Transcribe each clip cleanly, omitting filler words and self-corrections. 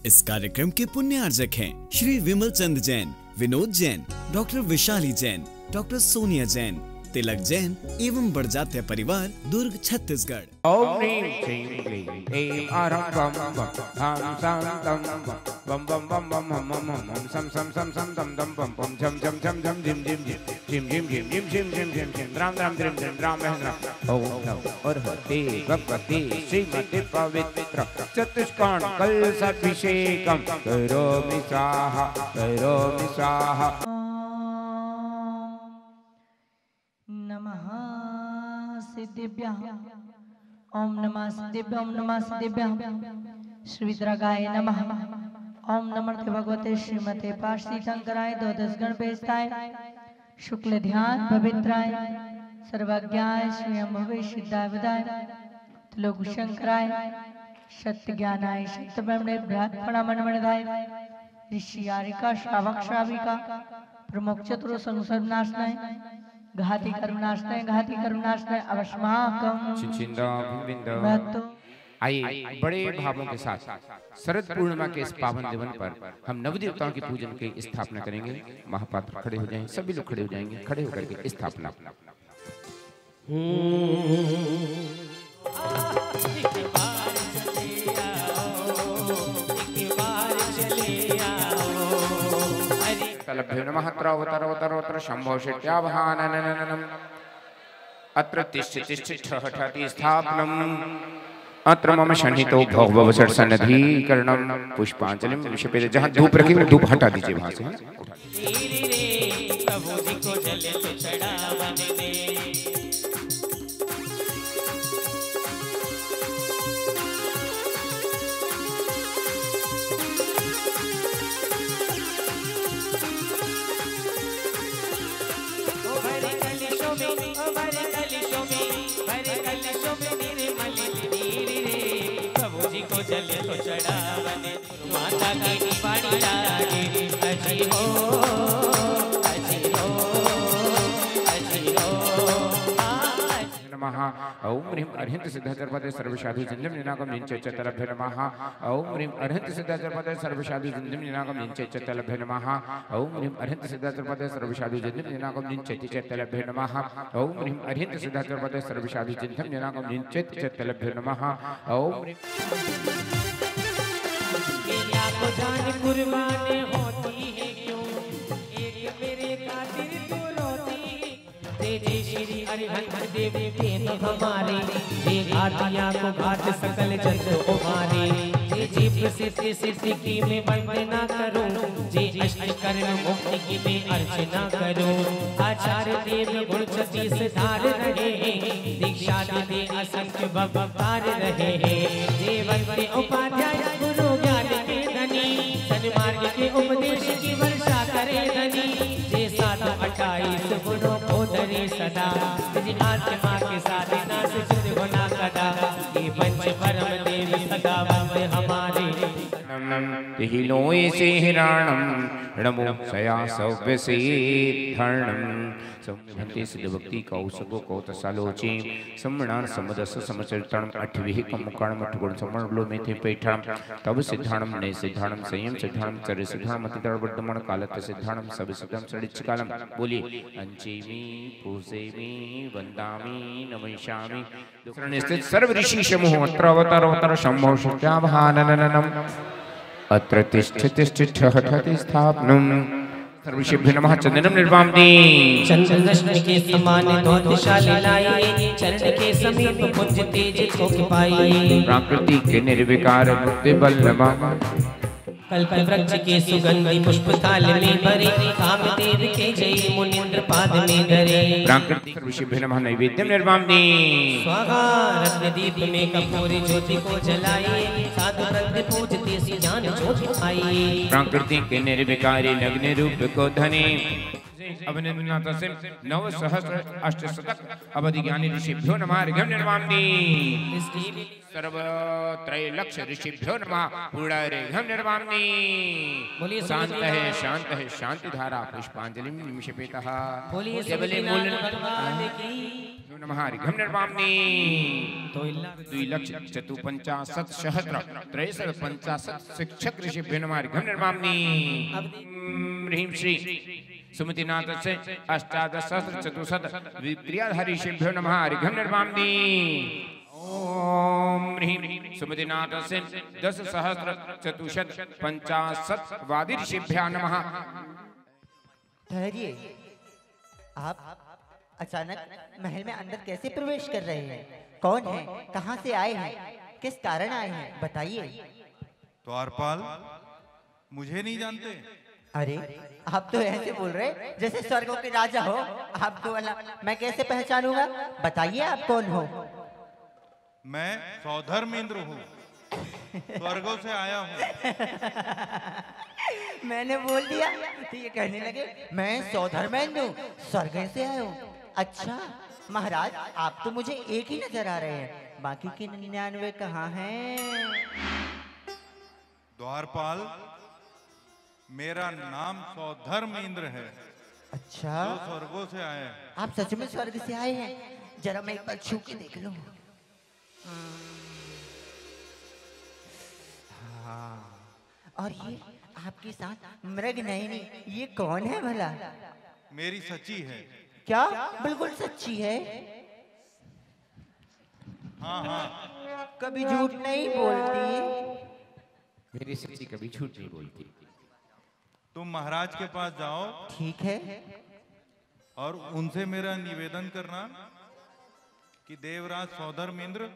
इस कार्यक्रम के पुण्यार्जक हैं श्री विमल चंद जैन, विनोद जैन, डॉक्टर विशाली जैन, डॉक्टर सोनिया जैन, तिलक जैन एवं बड़जात्या परिवार, दुर्ग, छत्तीसगढ़। ओम ह्रीं श्रीं क्लीं ऐं आरं बम बम हम सम तम बम बम बम बम हम हम सम सम सम सम दम दम बम बम झम झम झम झम झिम झिम झिम झिम झिम झिम झिम झिम झिम झिम राम राम द्रिम द्रिम राम राम। ओम नमो अर्हते भगवते श्रीमते पवित्र चतुष्कोण कलशाभिषेकं करोमि स्वाहा करोमि स्वाहा। नमः सिद्धिभ्यः। ओम नमः सिद्धिभ्यः। ओम नमः सिद्धिभ्यः। श्रीविद्रागाय नमः। ओम नमः भगवते श्रीमते पार्श्वीशंकराय द्वादश गणपेशाय शुक्ल ध्यान पवित्राय सर्वज्ञाय श्रीअंभवे सिद्धाय विदाय त्रिलोकशंकराय सत्य ज्ञानाय सत्यब्रह्मणे ब्रह्मणमणमणदाय ऋषि आरिका श्रावक श्राविका प्रमुख चतुर संसर्वनाशनाय घाती करुणाशनाय घाती करुणाशनाय अवश्यमाकम चिंचिंदा। आइए बड़े भावों के साथ शरद पूर्णिमा के इस पावन दिवन पर हम नवदेवताओं की पूजन की स्थापना करेंगे। महापात्र खड़े हो जाएं, सभी लोग खड़े हो जाएंगे। खड़े होकर के स्थापना। तलभ्यो नमः त्रवतरवतरवतर शंभो शिट्यावहानननननम अत्र तिष्ठ तिष्ठ ठहठति स्थापनम् अत्र मम शनितो भववसर सन्निधिकरणम पुष्पांजलिम विषपेद। जहां धूप रखी वो धूप हटा दीजिए वहां से। चले तो चढ़ावने माता की पानी लागे अजी हो अजी हो अजी हो। नमः ओम ह्रीं अर्हन्त सिद्धाचरपदे सर्वसाधु जिंदम निनाकम निंचे चतलभ्य नमः। ओम ह्रीं अर्हन्त सिद्धाचरपदे सर्वसाधु जिंदम निनाकम निंचे चतलभ्य नमः। ओम ह्रीं अर्हन्त सिद्धाचरपदे सर्वसाधु जिंदम निनाकम निंचे चतलभ्य नमः। ओम ह्रीं अर्हन्त सिद्धाचरपदे सर्वसाधु जिंदम निनाकम निंचे चतलभ्य नमः। ओम को जान कुर्बान होती है क्यों एक मेरे खातिर तू रोती तेरे श्री अरिहंत देव प्रेम हमारे ये घाटिया को घाट सकल जग उभारे ये जीव सिद्धि सिद्धि की मैं वंदना करूं जे अष्ट कर्ण मुक्ति की मैं अर्चना करूं। आचार्य देव गुण 36 धार रहे दीक्षा दे असंख्य भवतार रहे जीवन के उपाध्याय गुरु ज्ञान के धनी सन्मार्ग के उपदेश की वर्षा करे धनी जे 728 गुणों को धरे सदा तेरी आत्मा के साथ ना से सिद्ध होना कदा ये पंच परम देव सदा भव हमारे हिलोय से हिराणम नमो सया सव्यसे धरणम संभन्ते सिद्ध भक्ति कौसगो कौतसालोचे सम्मणान समदस समचरितम अठविहि कमकाण मठगुण समणलो में थे पैठम तब सिद्धाणम ने सिद्धाणम संयम सिद्धाणम चर सिद्धाणम अतिदर वर्धमान कालत सिद्धाणम सब सिद्धम सड़िच कालम। बोलिए अंचेमी पूजेमी वंदामी नमस्यामि। दूसरे स्थित सर्व ऋषि समूह अत्र अवतार अवतार शंभो शिट्यावहाननननम अत्र तिष्ठ तिष्ठ ठहठति स्थापनम् सर्वश्रेभ्यो नमः। चंदनम निर्वाम्नि चंदन रश्मि के समान द्योतशाली लाई चरण के समीप पुंज तेज को पाई प्रकृति के निर्विकार मुक्ति बल्लभा कल्प वृक्ष के सुगंधि पुष्प थाल में भरे कामदेव के जय मुनिंद्र पाद में धरे प्रकृति सर्वश्रेभ्यो नमः। नैवेद्यम निर्वाम्नि स्वाहा रत्न दीप में कपूर ज्योति को जलाए साधु वृंद पूजते सी जान ज्योति आई प्रकृति के निर्विकारी नग्न रूप को धने अभिनंदनातस्य नव सहस्र अष्टशतक अवधि ज्ञानी ऋषिभ्यो नमः अर्घ्यं निर्मामि सर्वत्रय लक्ष ऋषिभ्यो नमः पूर्णार्घ्यं निर्मामि शांत है शांति धारा पुष्पांजलि निमिषपेतः जबले मूल नमः अर्घ्यं निर्मामि 2,54,सहस्र शिक्षक ऋषिभ्यो नमः अर्घ्यं निर्मामि ह्रीं श्री सुमतिनाथस्य 18,000 विप्रियाधारी ऋषिभ्यो नमः अर्घ्यं निर्मामि ओम ह्रीं सुमतिनाथस्य 10,450 वादी ऋषिभ्यो नमः। ठहरिए, आप अचानक महल में अंदर कैसे प्रवेश कर रहे हैं? कौन है? कहां से आए हैं? किस कारण आए हैं? बताइए। द्वारपाल, मुझे नहीं जानते? अरे आप तो ऐसे बोल रहे जैसे स्वर्गों के राजा हो। आपको वाला मैं कैसे पहचानूंगा? बताइए आप कौन हो? मैं सौधर्मेंद्र हूँ, स्वर्गों से आया हूँ। मैंने बोल दिया तो ये कहने लगे मैं सौधर्मेंद्र हूँ, स्वर्ग से आया हूँ। अच्छा महाराज, आप तो मुझे एक ही नजर आ रहे हैं, बाकी के 99 कहाँ हैं? द्वारपाल, मेरा नाम सौधर्मेंद्र है। अच्छा, जो स्वर्गों से आए हैं। आप सच में स्वर्ग से आए हैं? जरा मैं एक बार छू के देख लूं। हाँ, और ये आपके साथ मृग नयनी, ये कौन है भला? मेरी सची है। क्या बिल्कुल सच्ची है? हाँ हाँ, कभी झूठ नहीं बोलती। मेरी सच्ची कभी झूठ नहीं बोलती। तुम महाराज के पास जाओ, ठीक है, और उनसे मेरा निवेदन करना कि देवराज सौधर्मेंद्र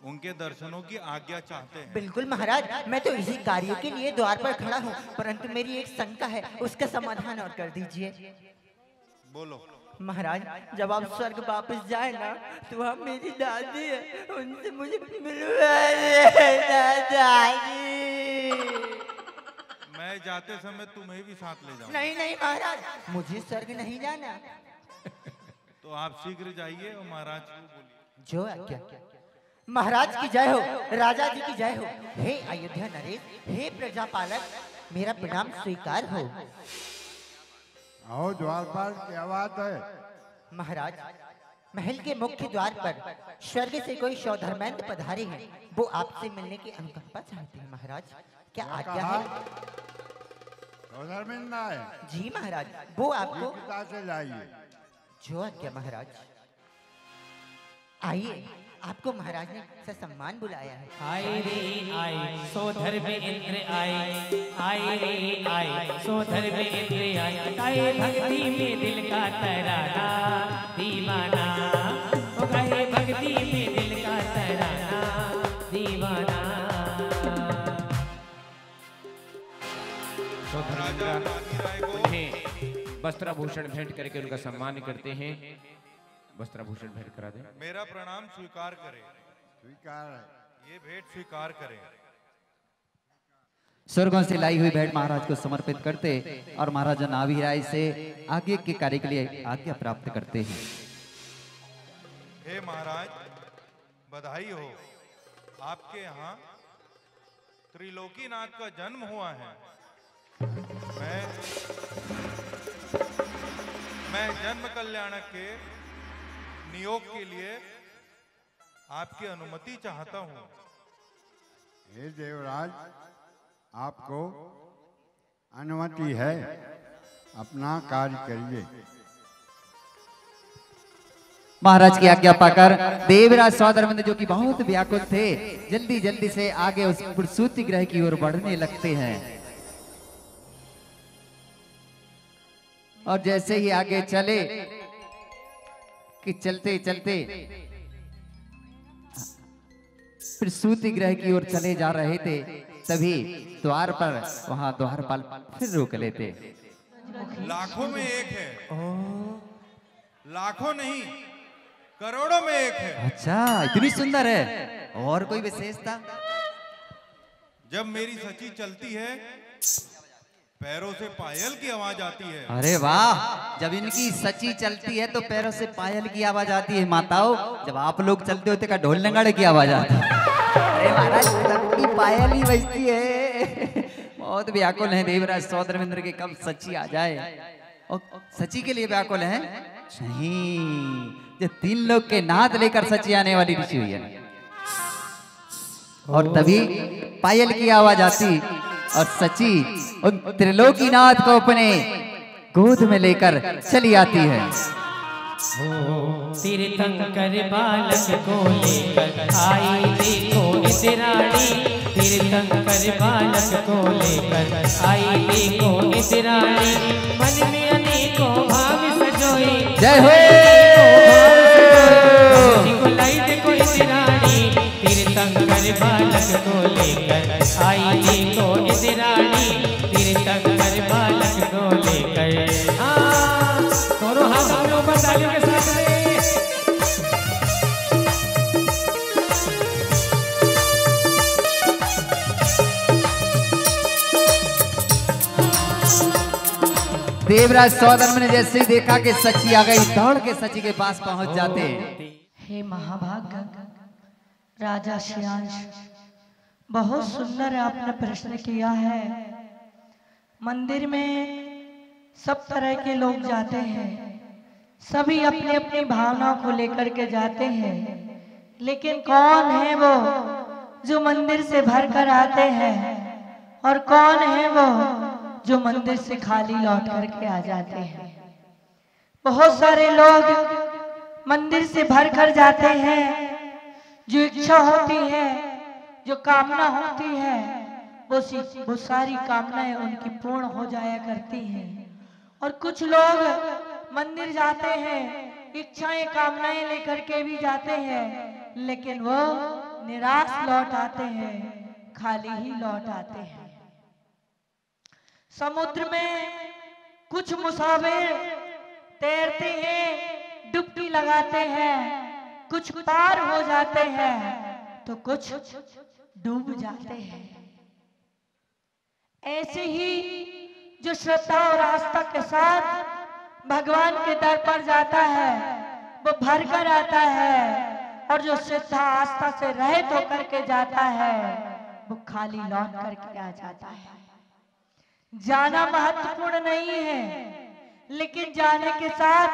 उनके दर्शनों की आज्ञा चाहते हैं। बिल्कुल महाराज, मैं तो इसी कार्य के लिए द्वार पर खड़ा हूँ, परंतु मेरी एक शंका है, उसका समाधान और कर दीजिए। बोलो। महाराज, जब आप स्वर्ग वापस जाए ना, तो वहाँ मेरी दादी है, उनसे मुझे मैं जाते समय तुम्हें भी साथ ले जाऊं। नहीं नहीं महाराज, मुझे स्वर्ग नहीं जाना। तो आप शीघ्र जाइए और महाराज को बोलिए। जो आज्ञा। महाराज की जय हो, राजा जी की जय हो। हे अयोध्या नरेश, हे प्रजापालक, मेरा प्रणाम स्वीकार हो। आओ द्वारपाल, क्या बात है? महाराज, महल के मुख्य द्वार पर स्वर्ग से कोई सौधर्मेंद्र पधारे हैं, वो आपसे मिलने की अनुकंपा चाहते हैं। महाराज, क्या आज्ञा है? सौधर्मेंद्र है? जी महाराज, वो आपको पिता से लाइए। जो आज्ञा महाराज। आइए, आपको महाराज ने ससम्मान बुलाया है। आए रे आए सौधर्मेंद्र आए, आए रे आए सौधर्मेंद्र आए भक्ति में दिल का तराना दीवाना, ओ गाए भक्ति में दिल का तराना दीवाना। उन्हें वस्त्राभूषण भेंट करके उनका सम्मान करते हैं। वस्त्राभूषण भेंट करा दें। मेरा प्रणाम स्वीकार करें। स्वीकार है। ये भेंट स्वीकार करें। स्वर्गों से लाई हुई भेंट महाराज को समर्पित करते और महाराजा नाभि राय से आगे के कार्य के लिए आज्ञा प्राप्त करते हैं। हे महाराज, बधाई हो, आपके यहाँ त्रिलोकीनाथ का जन्म हुआ है। मैं जन्म कल्याणक के नियोग के लिए आपकी अनुमति चाहता हूँ। हे देवराज, आपको अनुमति है, अपना कार्य करिए। महाराज की आज्ञा पाकर देवराज सौधर्मेंद्र, जो कि बहुत व्याकुल थे, जल्दी जल्दी से आगे उस पुरसूति ग्रह की ओर बढ़ने लगते हैं। और जैसे ही आगे चले कि चलते चलते फिर सूती ग्रह की ओर चले जा रहे थे, तभी द्वार पर वहां द्वारपाल फिर रोक लेते। लाखों में एक है। लाखों नहीं, करोड़ों में एक है। अच्छा, इतनी सुंदर है। और कोई विशेषता? जब मेरी सची चलती है पैरों से पायल की आवाज आती है। अरे वाह, जब इनकी सची चलती है तो पैरों से पायल की आवाज आती है। माताओं, जब आप लोग चलते होते का ढोल नगाड़े की आवाज आती है। अरे महाराज, सबकी पायल ही बजती है। बहुत व्याकुल है देवराज सौधर्मेंद्र के कब सची आ जाए। और सची के लिए व्याकुल है नहीं, जो 3 लोग के नाद लेकर सची आने वाली ऋषि हुई है। और तभी पायल की आवाज आती और सची उन त्रिलोकीनाथ को अपने गोद में लेकर चली आती है। तीर्थंकर बालक को लेकर आई देखो इंद्राणी, तीर्थंकर बालक को लेकर आई देखो इंद्राणी, मन में अनेकों भाव सजोए। जय हो। लाई देखो इंद्राणी, तीर्थंकर बालक को लेकर आई देखो इंद्राणी, तीर्थंकर बालक को लेकर। हाँ, दोनों हाथ हम लोग तालियों के साथ में। देवराज सौधर्म ने जैसे ही देखा कि सची आ गई, दौड़ के सची के पास पहुंच जाते। हे महाभाग राजा श्रेयांश, बहुत सुंदर आपने प्रश्न किया है। मंदिर में सब तरह के लोग जाते हैं, सभी अपनी अपनी भावनाओं को लेकर के जाते हैं, लेकिन कौन है वो जो मंदिर से भर कर आते हैं और कौन है वो जो मंदिर से खाली लौट करके आ जाते हैं। बहुत सारे लोग मंदिर से भर कर जाते हैं, जो इच्छा होती है, जो कामना होती है, वो सारी कामनाएं उनकी पूर्ण हो जाया करती हैं। और कुछ लोग मंदिर जाते हैं, इच्छाएं कामनाएं लेकर के भी जाते हैं, लेकिन वो निराश लौट आते हैं, खाली ही लौट आते हैं। समुद्र में कुछ मुसाफिर तैरते हैं, डुबकी लगाते हैं, कुछ पार हो जाते हैं तो कुछ डूब जाते हैं। ऐसे ही जो श्रद्धा और आस्था के साथ भगवान के दर पर जाता है वो भर कर आता है, और जो श्रद्धा आस्था से रहित होकर के जाता है वो खाली लौट करके आ जाता है। जाना महत्वपूर्ण नहीं है, लेकिन जाने के साथ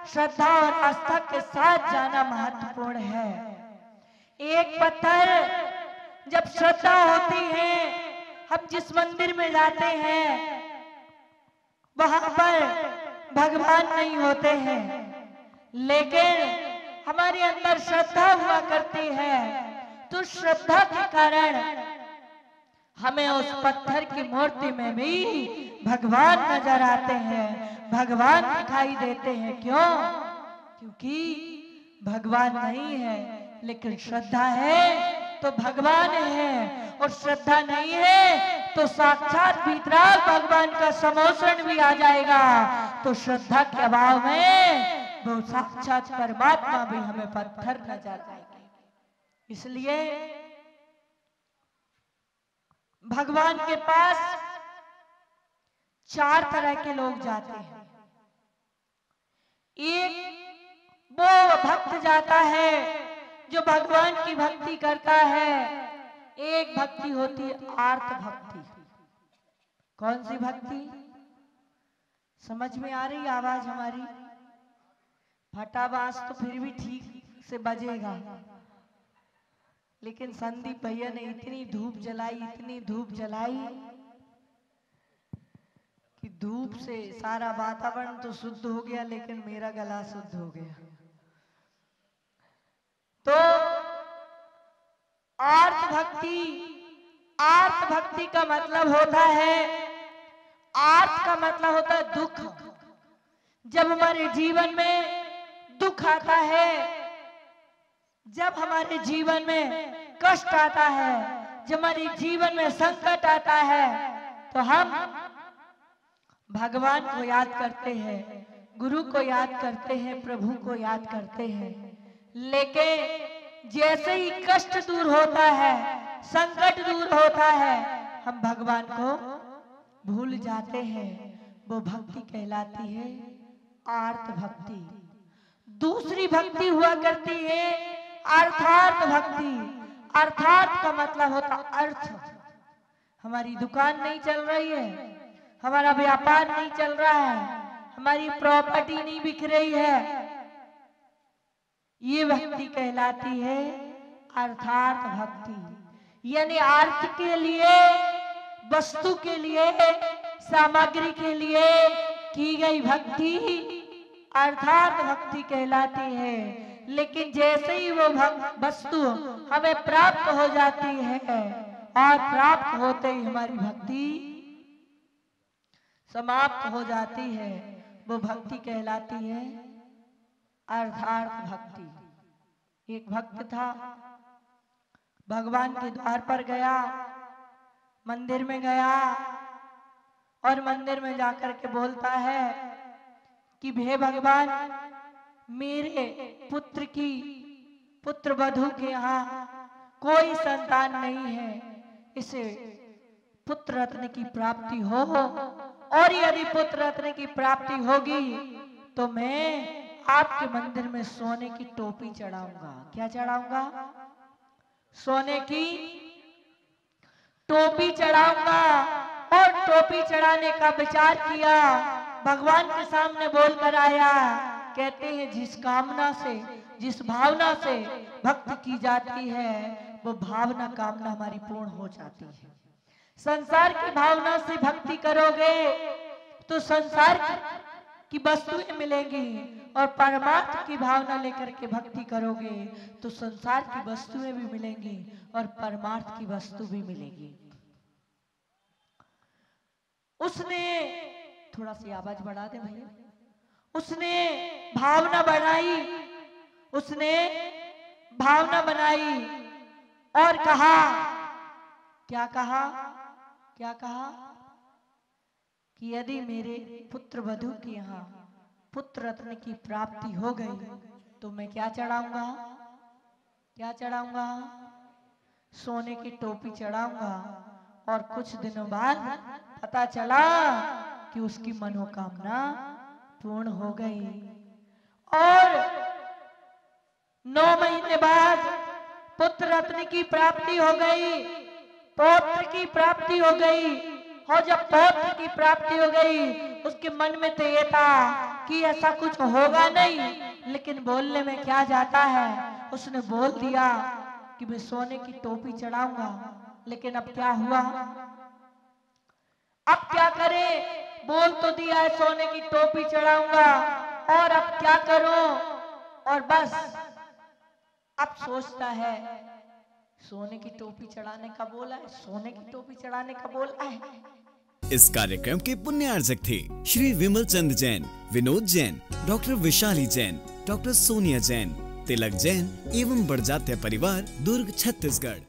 श्रद्धा और आस्था के साथ जाना महत्वपूर्ण है। एक पत्थर जब श्रद्धा होती है, हम जिस मंदिर में जाते हैं वहां पर भगवान नहीं होते हैं, लेकिन हमारे अंदर श्रद्धा हुआ करती है, तो श्रद्धा के कारण हमें उस पत्थर की मूर्ति में भी भगवान नजर आते हैं, भगवान दिखाई देते हैं। क्यों? क्योंकि भगवान नहीं है, लेकिन श्रद्धा है तो भगवान है, और श्रद्धा नहीं है तो साक्षात भीतराग भगवान का समोषण भी आ जाएगा। तो श्रद्धा के अभाव में वो साक्षात परमात्मा भी हमें पत्थर नजर आएंगे। इसलिए भगवान के पास 4 तरह के लोग जाते हैं। एक वो भक्त जाता है जो भगवान की भक्ति करता है। एक भक्ति होती है आर्त भक्ति। कौन सी भक्ति? समझ में आ रही आवाज हमारी? फटाबाज तो फिर भी ठीक से बजेगा, लेकिन संदीप भैया ने इतनी धूप जलाई, इतनी धूप जलाई कि धूप से सारा वातावरण तो शुद्ध हो गया, लेकिन मेरा गला शुद्ध हो गया। तो आर्त भक्ति का मतलब होता है, आर्त का मतलब होता है दुख। जब हमारे जीवन में दुख आता है, जब हमारे जीवन में कष्ट आता है, जब हमारे जीवन में संकट आता है, तो हम भगवान को याद करते हैं, गुरु को याद करते हैं, प्रभु को याद करते हैं। लेकिन जैसे ही कष्ट दूर होता है, संकट दूर होता है, हम भगवान को भूल जाते हैं वो भक्ति कहलाती है आर्त भक्ति। दूसरी भक्ति हुआ करती है अर्थार्थ भक्ति। अर्थार्थ का मतलब होता अर्थ। हमारी दुकान नहीं चल रही है, हमारा व्यापार नहीं चल रहा है, हमारी प्रॉपर्टी नहीं बिक रही है, ये भक्ति कहलाती है अर्थार्थ भक्ति। यानी अर्थ के लिए, वस्तु के लिए, सामग्री के लिए की गई भक्ति अर्थार्थ भक्ति कहलाती है। लेकिन जैसे ही वो वस्तु हमें प्राप्त हो जाती है और प्राप्त होते ही हमारी भक्ति समाप्त हो जाती है, वो भक्ति कहलाती है अर्थार्थ भक्ति। एक भक्त था, भगवान के द्वार पर गया, मंदिर में गया और मंदिर में जाकर के बोलता है कि हे भगवान, मेरे पुत्र वधू के यहाँ कोई संतान नहीं है, इसे पुत्र रत्न की प्राप्ति हो, और यदि पुत्र रत्न की प्राप्ति होगी तो मैं आपके मंदिर में सोने की टोपी चढ़ाऊंगा। क्या चढ़ाऊंगा? सोने की टोपी चढ़ाऊंगा। और टोपी चढ़ाने का विचार किया, भगवान के सामने बोलकर आया। कहते हैं जिस कामना से, जिस भावना से भक्ति की जाती है, वो भावना कामना हमारी पूर्ण हो जाती है। संसार की भावना से भक्ति करोगे तो संसार की वस्तुएं मिलेंगी, और परमार्थ की भावना लेकर के भक्ति करोगे तो संसार की वस्तुएं भी मिलेंगी और परमार्थ की वस्तु भी मिलेगी। उसने, थोड़ा सी आवाज बढ़ा दे भैया, उसने भावना बनाई, उसने भावना बनाई और कहा, क्या कहा? क्या कहा? कि यदि मेरे पुत्र वधू के यहाँ पुत्र रत्न की प्राप्ति हो गई तो मैं क्या चढ़ाऊंगा? क्या चढ़ाऊंगा? सोने की टोपी चढ़ाऊंगा। और कुछ दिनों बाद पता चला कि उसकी मनोकामना पूर्ण हो गई। और 9 महीने बाद पुत्र रत्न की प्राप्ति हो गई, पौत्र की प्राप्ति हो गई। और जब पौत्र की प्राप्ति हो गई, उसके मन में तो ये था कि ऐसा कुछ होगा नहीं, लेकिन बोलने में क्या जाता है, उसने बोल दिया कि मैं सोने की टोपी चढ़ाऊंगा। लेकिन अब क्या हुआ? अब क्या करे? बोल तो दिया है सोने की टोपी चढ़ाऊंगा, और अब क्या करूं? और बस अब सोचता है, सोने की टोपी चढ़ाने का बोला है, सोने की टोपी चढ़ाने का बोला है। इस कार्यक्रम के पुण्यार्जक थे श्री विमल चंद जैन, विनोद जैन, डॉक्टर विशाली जैन, डॉक्टर सोनिया जैन, तिलक जैन एवं बड़जात्या परिवार, दुर्ग, छत्तीसगढ़।